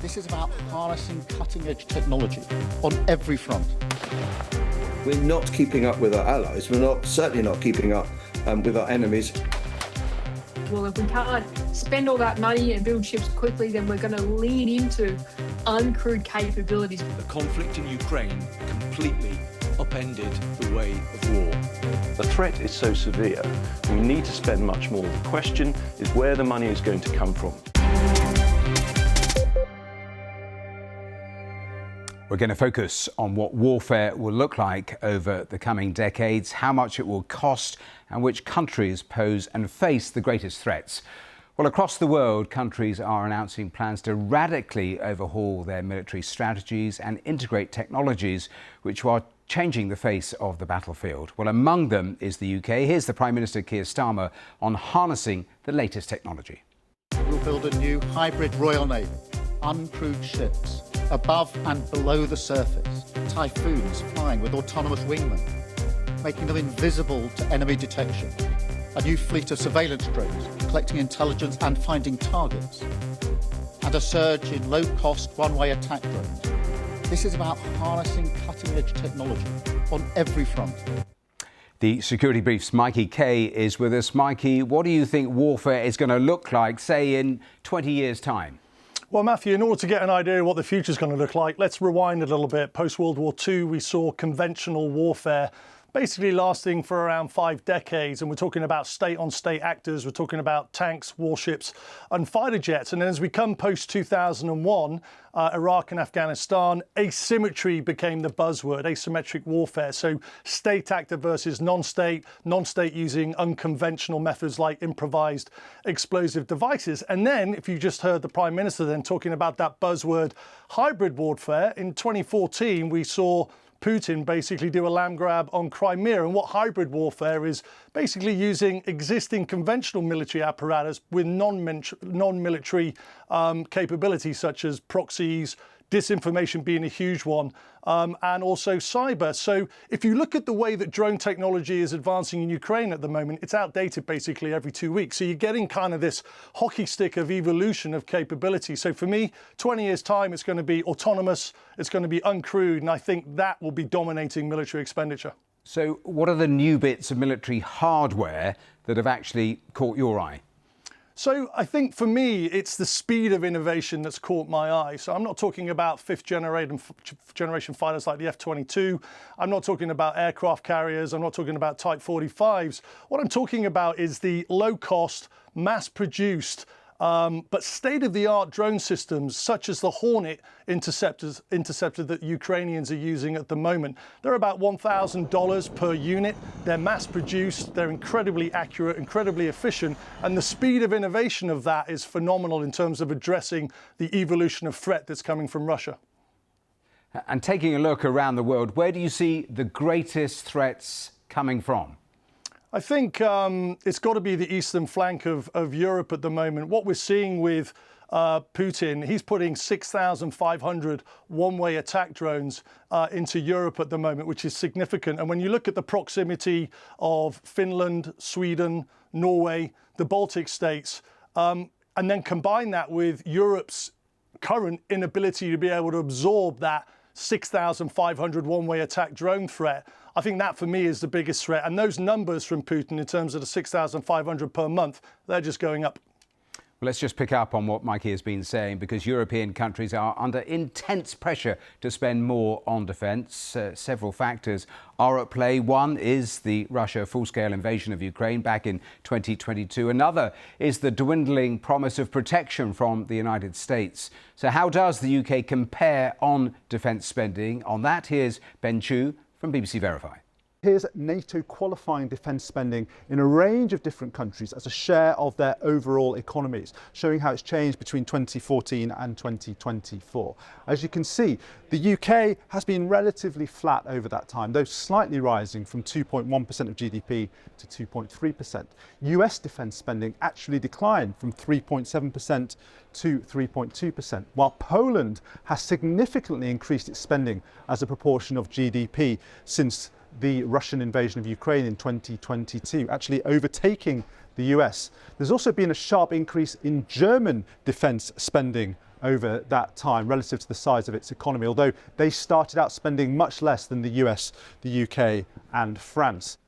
This is about harnessing cutting-edge technology on every front. We're not keeping up with our allies. We're certainly not keeping up with our enemies. Well, if we can't spend all that money and build ships quickly, then we're going to lean into uncrewed capabilities. The conflict in Ukraine completely upended the way of war. The threat is so severe, we need to spend much more. The question is where the money is going to come from. We're going to focus on what warfare will look like over the coming decades, how much it will cost, and which countries pose and face the greatest threats. Well, across the world, countries are announcing plans to radically overhaul their military strategies and integrate technologies which are changing the face of the battlefield. Well, among them is the UK. Here's the Prime Minister Keir Starmer on harnessing the latest technology. We'll build a new hybrid Royal Navy, uncrewed ships, above and below the surface, Typhoons flying with autonomous wingmen, making them invisible to enemy detection, a new fleet of surveillance drones collecting intelligence and finding targets, and a surge in low-cost one-way attack drones. This is about harnessing cutting-edge technology on every front. The Security Brief's Mikey Kay is with us. Mikey, what do you think warfare is going to look like, say, in 20 years' time? Well, Matthew, in order to get an idea of what the future is going to look like, let's rewind a little bit. Post-World War II, we saw conventional warfare basically lasting for around 5 decades. And we're talking about state-on-state actors. We're talking about tanks, warships and fighter jets. And then as we come post-2001, Iraq and Afghanistan, asymmetry became the buzzword, asymmetric warfare. So state actor versus non-state using unconventional methods like improvised explosive devices. And then, if you just heard the Prime Minister then talking about that buzzword hybrid warfare, in 2014 we saw Putin basically do a land grab on Crimea. And what hybrid warfare is basically using existing conventional military apparatus with non-military capabilities such as proxies, disinformation being a huge one, and also cyber. So if you look at the way that drone technology is advancing in Ukraine at the moment, it's outdated basically every 2 weeks. So you're getting kind of this hockey stick of evolution of capability. So for me, 20 years time, it's going to be autonomous, it's going to be uncrewed, and I think that will be dominating military expenditure. So what are the new bits of military hardware that have actually caught your eye? So I think for me, it's the speed of innovation that's caught my eye. So I'm not talking about fifth generation fighters like the F-22. I'm not talking about aircraft carriers. I'm not talking about Type 45s. What I'm talking about is the low cost, mass produced, but state-of-the-art drone systems such as the Hornet interceptor that Ukrainians are using at the moment. They're about $1,000 per unit. They're mass-produced, they're incredibly accurate, incredibly efficient, and the speed of innovation of that is phenomenal in terms of addressing the evolution of threat that's coming from Russia. And taking a look around the world, where do you see the greatest threats coming from? I think it's got to be the eastern flank of Europe at the moment. What we're seeing with Putin, he's putting 6,500 one-way attack drones into Europe at the moment, which is significant. And when you look at the proximity of Finland, Sweden, Norway, the Baltic states, and then combine that with Europe's current inability to be able to absorb that 6,500 one-way attack drone threat, I think that for me is the biggest threat. And those numbers from Putin in terms of the 6,500 per month, they're just going up. Well, let's just pick up on what Mikey has been saying, because European countries are under intense pressure to spend more on defence. Several factors are at play. One is the Russia full-scale invasion of Ukraine back in 2022. Another is the dwindling promise of protection from the United States. So how does the UK compare on defence spending? On that, here's Ben Chu from BBC Verify. Here's NATO qualifying defence spending in a range of different countries as a share of their overall economies, showing how it's changed between 2014 and 2024. As you can see, the UK has been relatively flat over that time, though slightly rising from 2.1% of GDP to 2.3%. US defence spending actually declined from 3.7% to 3.2%, while Poland has significantly increased its spending as a proportion of GDP since the Russian invasion of Ukraine in 2022, actually overtaking the US. There's also been a sharp increase in German defence spending over that time relative to the size of its economy, although they started out spending much less than the US, the UK and France.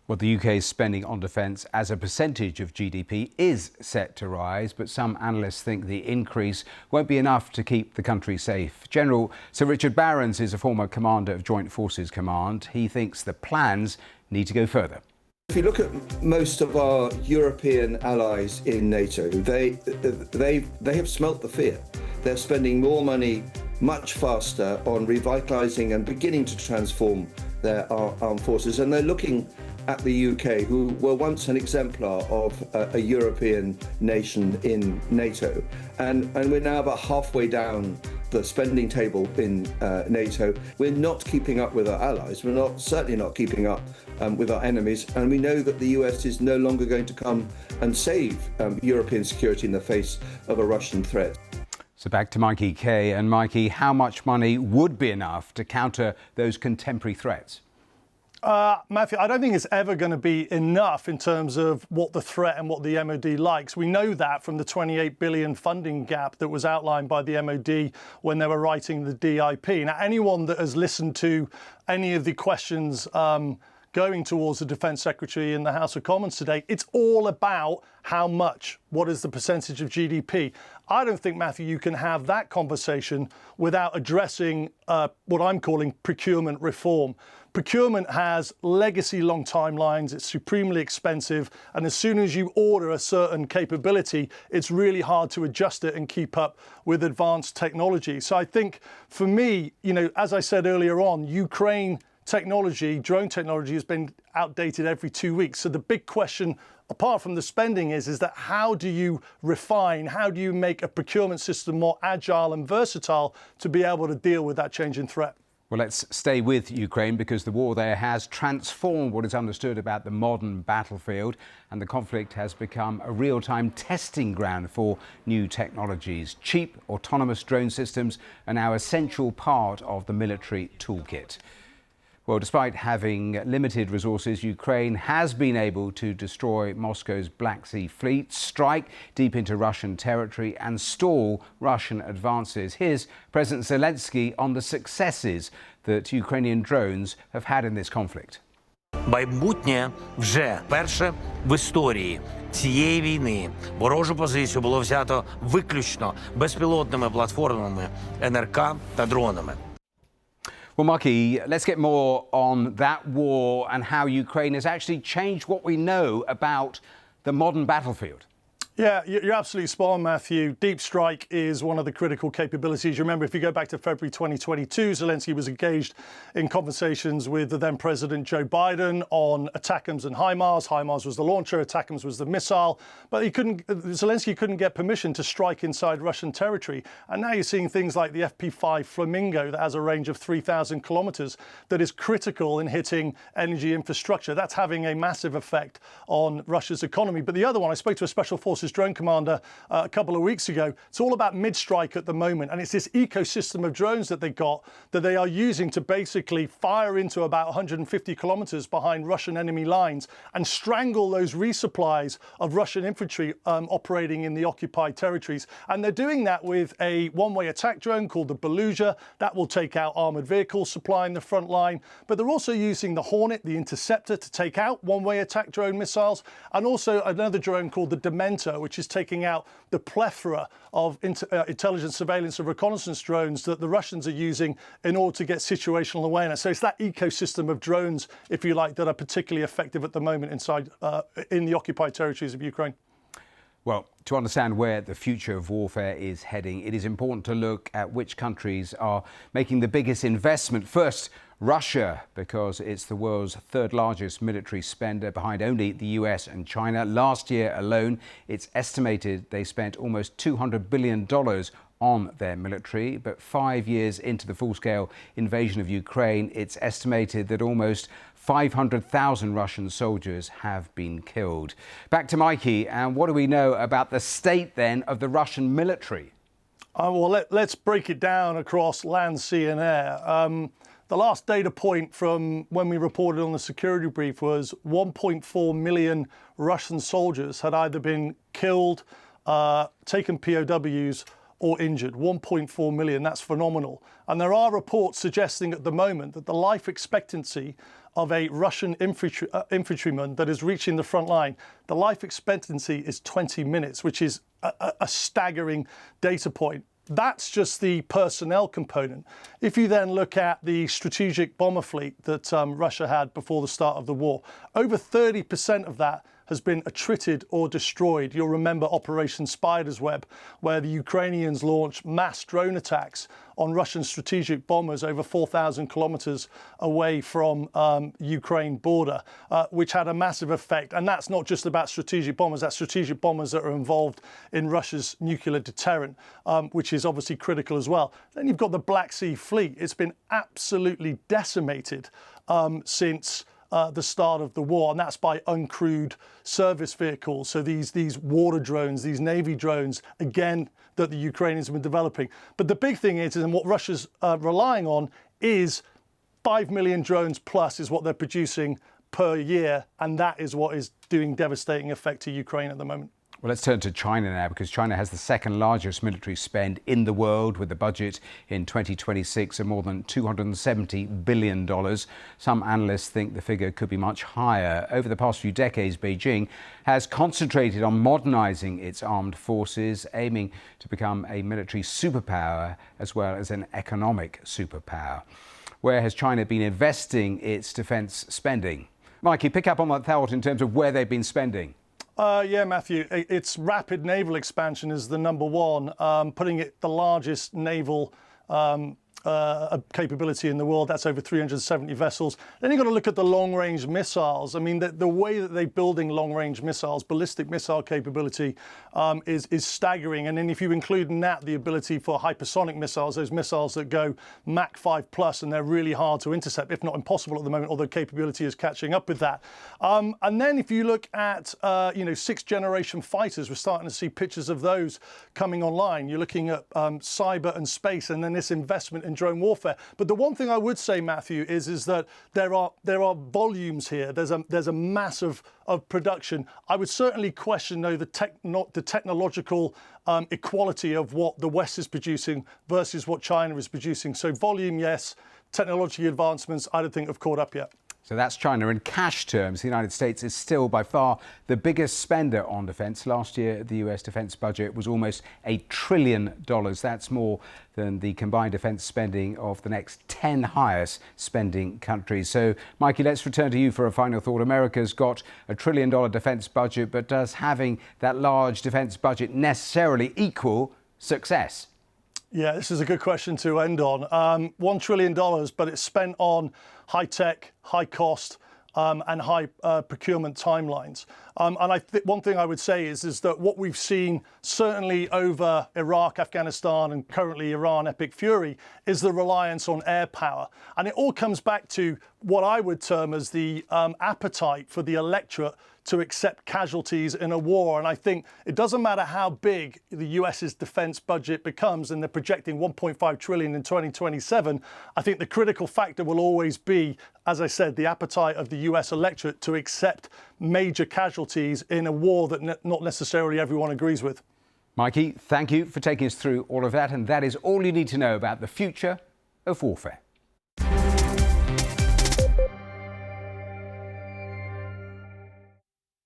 Well, the UK's spending on defence as a percentage of GDP is set to rise, but some analysts think the increase won't be enough to keep the country safe. General Sir Richard Barrons is a former commander of Joint Forces Command. He thinks the plans need to go further. If you look at most of our European allies in NATO, they have smelt the fear. They're spending more money much faster on revitalising and beginning to transform their armed forces, and they're looking at the UK, who were once an exemplar of a European nation in NATO. And we're now about halfway down the spending table in NATO. We're not keeping up with our allies. We're certainly not keeping up with our enemies. And we know that the US is no longer going to come and save European security in the face of a Russian threat. So back to Mikey Kay. And Mikey, how much money would be enough to counter those contemporary threats? Matthew, I don't think it's ever going to be enough in terms of what the threat and what the MOD likes. We know that from the 28 billion funding gap that was outlined by the MOD when they were writing the DIP. Now, anyone that has listened to any of the questions going towards the Defence Secretary in the House of Commons today, it's all about how much, what is the percentage of GDP. I don't think, Matthew, you can have that conversation without addressing what I'm calling procurement reform. Procurement has legacy long timelines, it's supremely expensive, and as soon as you order a certain capability, it's really hard to adjust it and keep up with advanced technology. So I think for me, as I said earlier on, Ukraine technology, drone technology has been outdated every 2 weeks. So the big question, apart from the spending, is that how do you refine, how do you make a procurement system more agile and versatile to be able to deal with that changing threat? Well, let's stay with Ukraine because the war there has transformed what is understood about the modern battlefield, and the conflict has become a real-time testing ground for new technologies. Cheap autonomous drone systems are now an essential part of the military toolkit. Well, despite having limited resources, Ukraine has been able to destroy Moscow's Black Sea fleet, strike deep into Russian territory and stall Russian advances. Here's President Zelensky on the successes that Ukrainian drones have had in this conflict. Майбутнє вже перше в історії цієї війни. Ворожу позицію було взято виключно безпілотними платформами НРК та дронами. Well, Maki, let's get more on that war and how Ukraine has actually changed what we know about the modern battlefield. Yeah, you're absolutely spot on, Matthew. Deep strike is one of the critical capabilities. You remember, if you go back to February 2022, Zelensky was engaged in conversations with the then President Joe Biden on ATACMS and HIMARS. HIMARS was the launcher, ATACMS was the missile. But Zelensky couldn't get permission to strike inside Russian territory. And now you're seeing things like the FP5 Flamingo that has a range of 3,000 kilometers that is critical in hitting energy infrastructure. That's having a massive effect on Russia's economy. But the other one, I spoke to a Special Forces drone commander a couple of weeks ago. It's all about mid-strike at the moment, and it's this ecosystem of drones that they are using to basically fire into about 150 kilometers behind Russian enemy lines and strangle those resupplies of Russian infantry operating in the occupied territories. And they're doing that with a one-way attack drone called the Beluga that will take out armored vehicles supplying the front line. But they're also using the Hornet, the Interceptor, to take out one-way attack drone missiles, and also another drone called the Dementor, which is taking out the plethora of intelligence, surveillance and reconnaissance drones that the Russians are using in order to get situational awareness. So it's that ecosystem of drones, if you like, that are particularly effective at the moment in the occupied territories of Ukraine. Well, to understand where the future of warfare is heading, it is important to look at which countries are making the biggest investment. First, Russia, because it's the world's third largest military spender behind only the US and China. Last year alone, it's estimated they spent almost $200 billion on their military. But 5 years into the full-scale invasion of Ukraine, it's estimated that almost 500,000 Russian soldiers have been killed. Back to Mikey, and what do we know about the state then of the Russian military? Well, let's break it down across land, sea and air. The last data point from when we reported on the security brief was 1.4 million Russian soldiers had either been killed, taken POWs, or injured. 1.4 million, that's phenomenal. And there are reports suggesting at the moment that the life expectancy of a Russian infantryman that is reaching the front line, the life expectancy is 20 minutes, which is a staggering data point. That's just the personnel component. If you then look at the strategic bomber fleet that Russia had before the start of the war, over 30% of that has been attrited or destroyed. You'll remember Operation Spider's Web, where the Ukrainians launched mass drone attacks on Russian strategic bombers over 4,000 kilometers away from Ukraine border, which had a massive effect. And that's not just about strategic bombers, that's strategic bombers that are involved in Russia's nuclear deterrent, which is obviously critical as well. Then you've got the Black Sea Fleet. It's been absolutely decimated since the start of the war, and that's by uncrewed service vehicles. So these water drones, these Navy drones, again, that the Ukrainians have been developing. But the big thing is, and what Russia's relying on is 5 million drones plus is what they're producing per year, and that is what is doing devastating effect to Ukraine at the moment. Well, let's turn to China now, because China has the second largest military spend in the world, with the budget in 2026 of more than $270 billion. Some analysts think the figure could be much higher. Over the past few decades, Beijing has concentrated on modernising its armed forces, aiming to become a military superpower as well as an economic superpower. Where has China been investing its defence spending? Mikey, pick up on that thought in terms of where they've been spending. Yeah, Matthew, its rapid naval expansion is the number one, putting it the largest naval capability in the world. That's over 370 vessels. Then you've got to look at the long-range missiles. I mean, the way that they're building long-range missiles, ballistic missile capability, is staggering. And then if you include in that the ability for hypersonic missiles, those missiles that go Mach 5 plus, and they're really hard to intercept, if not impossible at the moment, although capability is catching up with that. And then if you look at, sixth-generation fighters, we're starting to see pictures of those coming online. You're looking at cyber and space, and then this investment in drone warfare. But the one thing I would say, Matthew, is that there are volumes here. There's a mass of production. I would certainly question, though, the technological equality of what the West is producing versus what China is producing. So volume, yes. Technology advancements, I don't think have caught up yet. So that's China. In cash terms, the United States is still by far the biggest spender on defence. Last year, the US defence budget was almost $1 trillion. That's more than the combined defence spending of the next 10 highest spending countries. So, Mikey, let's return to you for a final thought. America's got $1 trillion defence budget, but does having that large defence budget necessarily equal success? Yeah, this is a good question to end on. $1 trillion, but it's spent on high-tech, high-cost, and high procurement timelines. And one thing I would say is that what we've seen, certainly over Iraq, Afghanistan, and currently Iran, Epic Fury, is the reliance on air power. And it all comes back to what I would term as the appetite for the electorate to accept casualties in a war. And I think it doesn't matter how big the US's defense budget becomes, and they're projecting 1.5 trillion in 2027. I think the critical factor will always be, as I said, the appetite of the US electorate to accept major casualties in a war that not necessarily everyone agrees with. Mikey, thank you for taking us through all of that. And that is all you need to know about the future of warfare.